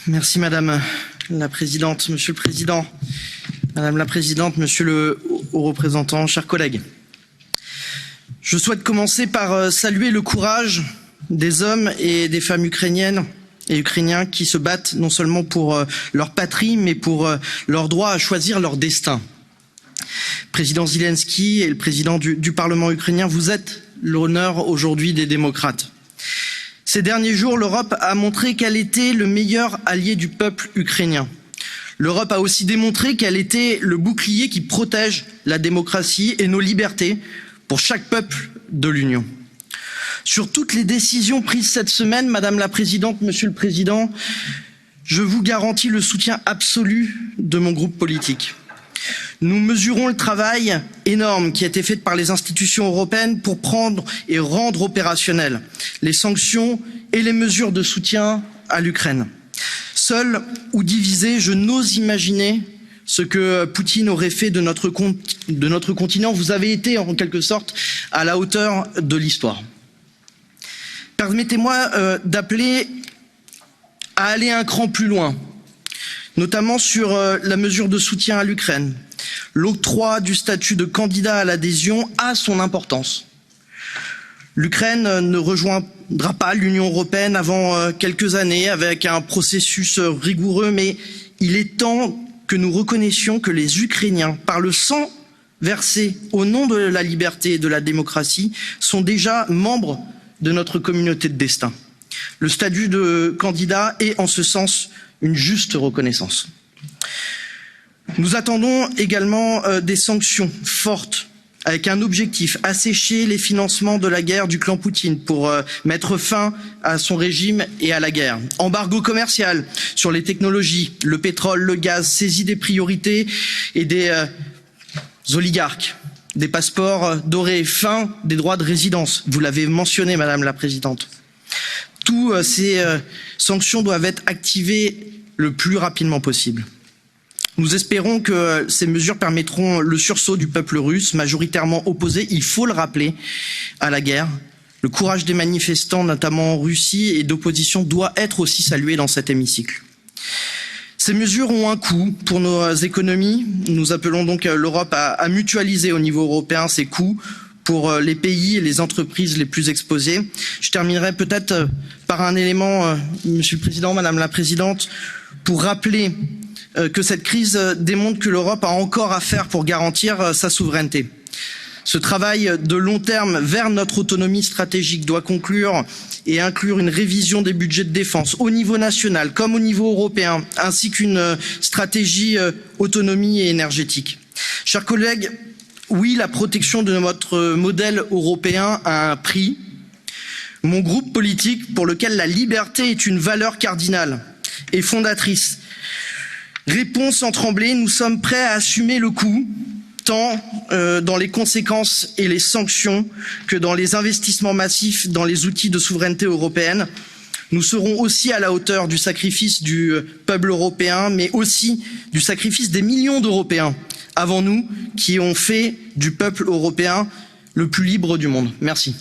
Merci Madame la Présidente, Monsieur le Président, Madame la Présidente, Monsieur le Haut Représentant, chers collègues. Je souhaite commencer par saluer le courage des hommes et des femmes ukrainiennes et ukrainiens qui se battent non seulement pour leur patrie, mais pour leur droit à choisir leur destin. Président Zelensky et le président du Parlement ukrainien, vous êtes l'honneur aujourd'hui des démocrates. Ces derniers jours, l'Europe a montré qu'elle était le meilleur allié du peuple ukrainien. L'Europe a aussi démontré qu'elle était le bouclier qui protège la démocratie et nos libertés pour chaque peuple de l'Union. Sur toutes les décisions prises cette semaine, Madame la Présidente, Monsieur le Président, je vous garantis le soutien absolu de mon groupe politique. Nous mesurons le travail énorme qui a été fait par les institutions européennes pour prendre et rendre opérationnelles les sanctions et les mesures de soutien à l'Ukraine. Seul ou divisé, je n'ose imaginer ce que Poutine aurait fait de notre continent. Vous avez été en quelque sorte à la hauteur de l'histoire. Permettez-moi d'appeler à aller un cran plus loin, notamment sur la mesure de soutien à l'Ukraine. L'octroi du statut de candidat à l'adhésion a son importance. L'Ukraine ne rejoindra pas l'Union européenne avant quelques années avec un processus rigoureux, mais il est temps que nous reconnaissions que les Ukrainiens, par le sang versé au nom de la liberté et de la démocratie, sont déjà membres de notre communauté de destin. Le statut de candidat est en ce sens une juste reconnaissance. Nous attendons également des sanctions fortes avec un objectif, assécher les financements de la guerre du clan Poutine pour mettre fin à son régime et à la guerre. Embargo commercial sur les technologies, le pétrole, le gaz, saisie des priorités et des oligarques, des passeports dorés, fin des droits de résidence. Vous l'avez mentionné, Madame la Présidente. Toutes ces sanctions doivent être activées le plus rapidement possible. Nous espérons que ces mesures permettront le sursaut du peuple russe, majoritairement opposé, il faut le rappeler, à la guerre. Le courage des manifestants, notamment en Russie, et d'opposition doit être aussi salué dans cet hémicycle. Ces mesures ont un coût pour nos économies. Nous appelons donc l'Europe à mutualiser au niveau européen ces coûts pour les pays et les entreprises les plus exposés. Je terminerai peut-être par un élément, Monsieur le Président, Madame la Présidente, pour rappeler que cette crise démontre que l'Europe a encore à faire pour garantir sa souveraineté. Ce travail de long terme vers notre autonomie stratégique doit conclure et inclure une révision des budgets de défense au niveau national comme au niveau européen, ainsi qu'une stratégie autonomie et énergétique. Chers collègues, oui, la protection de notre modèle européen a un prix. Mon groupe politique, pour lequel la liberté est une valeur cardinale et fondatrice, répond sans trembler, nous sommes prêts à assumer le coût, tant dans les conséquences et les sanctions que dans les investissements massifs dans les outils de souveraineté européenne. Nous serons aussi à la hauteur du sacrifice du peuple européen, mais aussi du sacrifice des millions d'Européens avant nous qui ont fait du peuple européen le plus libre du monde. Merci.